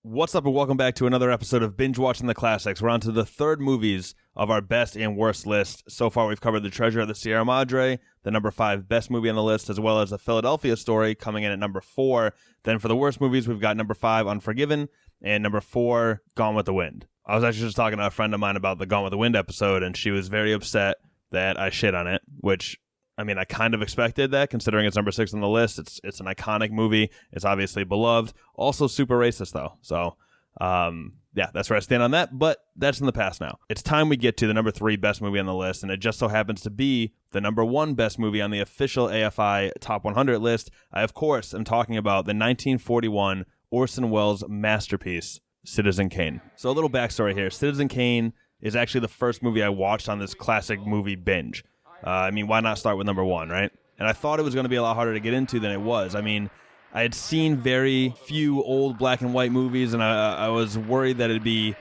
What's up and welcome back to another episode of Binge Watching the Classics. We're on to the third movies of our best and worst list. So far we've covered The Treasure of the Sierra Madre, the number 5 best movie on the list, as well as The Philadelphia Story coming in at number 4. Then for the worst movies, we've got number 5, Unforgiven, and number 4, Gone with the Wind. I was actually just talking to a friend of mine about the Gone with the Wind episode, and she was very upset that I shit on it, which, I mean, I kind of expected that considering it's number 6 on the list. It's an iconic movie. It's obviously beloved. Also super racist, though. So, yeah, that's where I stand on that, but that's in the past now. It's time we get to the number 3 best movie on the list, and it just so happens to be the number 1 best movie on the official AFI Top 100 list. I, of course, am talking about the 1941 Orson Welles masterpiece, Citizen Kane. So a little backstory here. Citizen Kane is actually the first movie I watched on this classic movie binge. I mean, why not start with number 1, right? And I thought it was going to be a lot harder to get into than it was. I mean, I had seen very few old black and white movies, and I was worried that it'd be,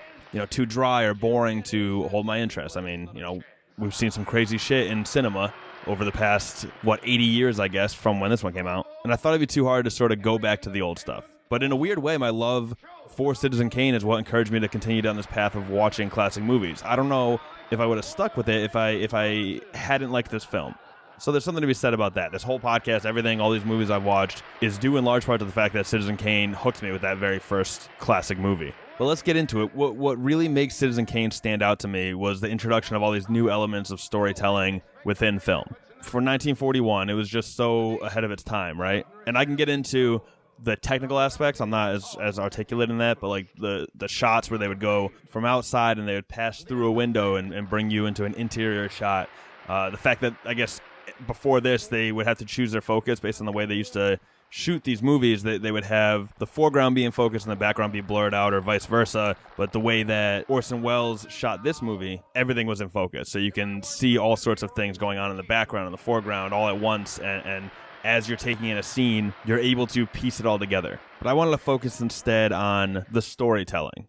too dry or boring to hold my interest. I mean, we've seen some crazy shit in cinema over the past, 80 years, I guess, from when this one came out. And I thought it'd be too hard to sort of go back to the old stuff. But in a weird way, my love for Citizen Kane is what encouraged me to continue down this path of watching classic movies. I don't know if I would have stuck with it if I hadn't liked this film. So there's something to be said about that. This whole podcast, everything, all these movies I've watched is due in large part to the fact that Citizen Kane hooked me with that very first classic movie. But let's get into it. What really makes Citizen Kane stand out to me was the introduction of all these new elements of storytelling within film. For 1941, it was just so ahead of its time, right? And I can get into the technical aspects. I'm not as articulate in that, but like the shots where they would go from outside and they would pass through a window and bring you into an interior shot. The fact that, I guess, before this, they would have to choose their focus based on the way they used to shoot these movies. They would have the foreground be in focus and the background be blurred out, or vice versa. But the way that Orson Welles shot this movie, everything was in focus. So you can see all sorts of things going on in the background and the foreground all at once, and as you're taking in a scene, you're able to piece it all together. But I wanted to focus instead on the storytelling.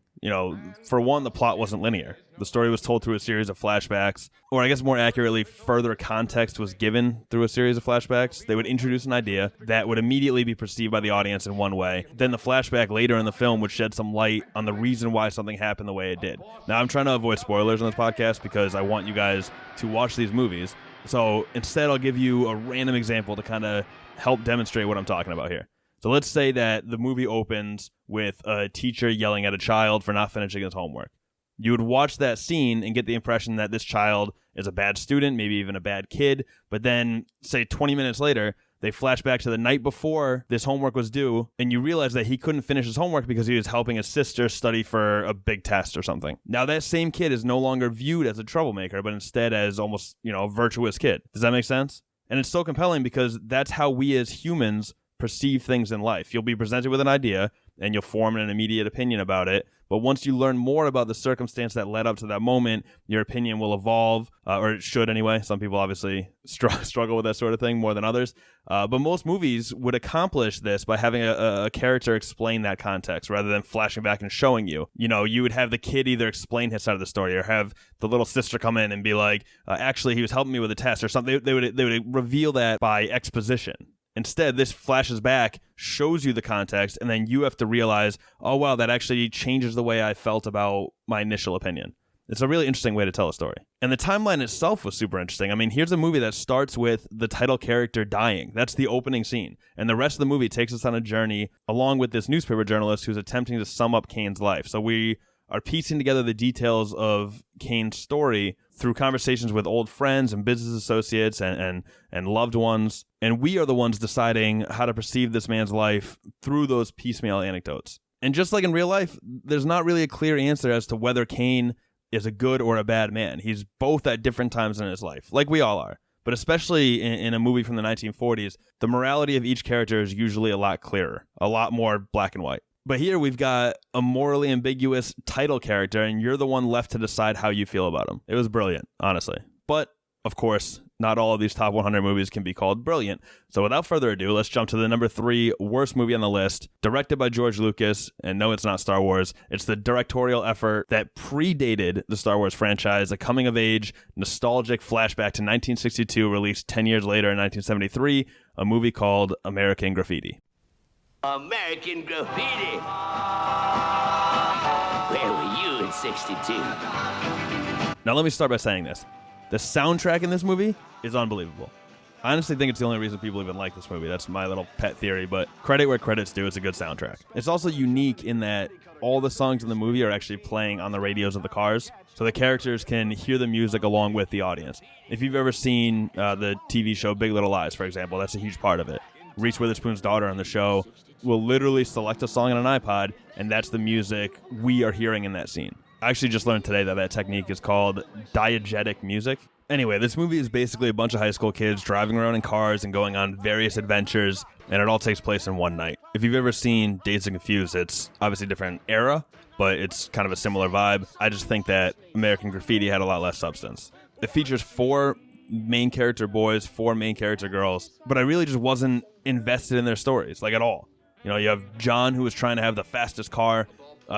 For one, the plot wasn't linear. The story was told through a series of flashbacks, or I guess more accurately, further context was given through a series of flashbacks. They would introduce an idea that would immediately be perceived by the audience in one way. Then the flashback later in the film would shed some light on the reason why something happened the way it did. Now, I'm trying to avoid spoilers on this podcast because I want you guys to watch these movies. So instead, I'll give you a random example to kind of help demonstrate what I'm talking about here. So let's say that the movie opens with a teacher yelling at a child for not finishing his homework. You would watch that scene and get the impression that this child is a bad student, maybe even a bad kid. But then, say 20 minutes later, they flash back to the night before this homework was due, and you realize that he couldn't finish his homework because he was helping his sister study for a big test or something. Now, that same kid is no longer viewed as a troublemaker, but instead as almost, a virtuous kid. Does that make sense? And it's so compelling because that's how we as humans perceive things in life. You'll be presented with an idea and you'll form an immediate opinion about it. But once you learn more about the circumstance that led up to that moment, your opinion will evolve, or it should anyway. Some people obviously struggle with that sort of thing more than others. But most movies would accomplish this by having a character explain that context rather than flashing back and showing you. You would have the kid either explain his side of the story or have the little sister come in and be like, actually, he was helping me with a test or something. They would reveal that by exposition. Instead, this flashes back, shows you the context, and then you have to realize, oh, wow, that actually changes the way I felt about my initial opinion. It's a really interesting way to tell a story. And the timeline itself was super interesting. I mean, here's a movie that starts with the title character dying. That's the opening scene. And the rest of the movie takes us on a journey along with this newspaper journalist who's attempting to sum up Kane's life. So we are piecing together the details of Kane's story through conversations with old friends and business associates and loved ones. And we are the ones deciding how to perceive this man's life through those piecemeal anecdotes. And just like in real life, there's not really a clear answer as to whether Kane is a good or a bad man. He's both at different times in his life, like we all are. But especially in a movie from the 1940s, the morality of each character is usually a lot clearer, a lot more black and white. But here we've got a morally ambiguous title character, and you're the one left to decide how you feel about him. It was brilliant, honestly. But, of course, not all of these top 100 movies can be called brilliant. So without further ado, let's jump to the number 3 worst movie on the list, directed by George Lucas. And no, it's not Star Wars. It's the directorial effort that predated the Star Wars franchise, a coming-of-age, nostalgic flashback to 1962, released 10 years later in 1973, a movie called American Graffiti. American Graffiti. 1962. Now let me start by saying this. The soundtrack in this movie is unbelievable. I honestly think it's the only reason people even like this movie. That's my little pet theory, but credit where credit's due, it's a good soundtrack. It's also unique in that all the songs in the movie are actually playing on the radios of the cars, so the characters can hear the music along with the audience. If you've ever seen the TV show Big Little Lies, for example, that's a huge part of it. Reese Witherspoon's daughter on the show will literally select a song on an iPod, and that's the music we are hearing in that scene. I actually just learned today that technique is called diegetic music. Anyway, this movie is basically a bunch of high school kids driving around in cars and going on various adventures, and it all takes place in one night. If you've ever seen Dazed and Confused, it's obviously a different era, but it's kind of a similar vibe. I just think that American Graffiti had a lot less substance. It features 4 main character boys, 4 main character girls, but I really just wasn't invested in their stories, like at all. You know, you have John, who was trying to have the fastest car.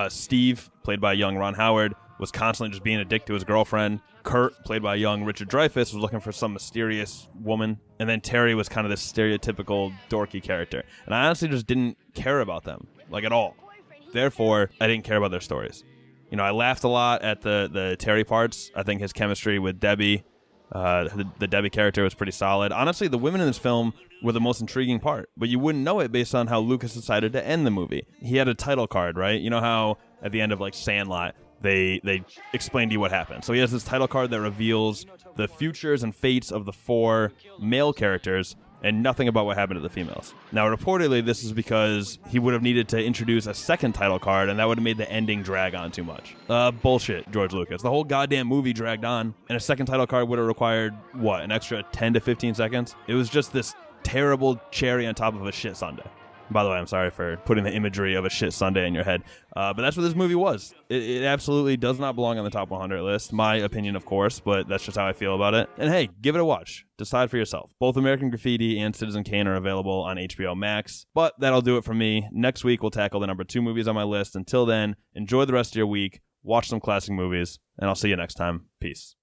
Steve, played by young Ron Howard, was constantly just being a dick to his girlfriend. Kurt, played by young Richard Dreyfuss, was looking for some mysterious woman. And then Terry was kind of this stereotypical dorky character. And I honestly just didn't care about them, like at all. Therefore, I didn't care about their stories. You know, I laughed a lot at the Terry parts. I think his chemistry with Debbie, the Debbie character, was pretty solid. Honestly, the women in this film were the most intriguing part, but you wouldn't know it based on how Lucas decided to end the movie. He had a title card, right? You know how at the end of like Sandlot, they explain to you what happened. So he has this title card that reveals the futures and fates of the 4 male characters and nothing about what happened to the females. Now, reportedly, this is because he would have needed to introduce a second title card, and that would have made the ending drag on too much. Bullshit, George Lucas. The whole goddamn movie dragged on, and a second title card would have required, what, an extra 10 to 15 seconds? It was just this terrible cherry on top of a shit sundae. By the way, I'm sorry for putting the imagery of a shit sundae in your head, but that's what this movie was. It absolutely does not belong on the top 100 list. My opinion, of course, but that's just how I feel about it. And hey, give it a watch. Decide for yourself. Both American Graffiti and Citizen Kane are available on HBO Max. But that'll do it for me. Next week, we'll tackle the number 2 movies on my list. Until then, enjoy the rest of your week, watch some classic movies, and I'll see you next time. Peace.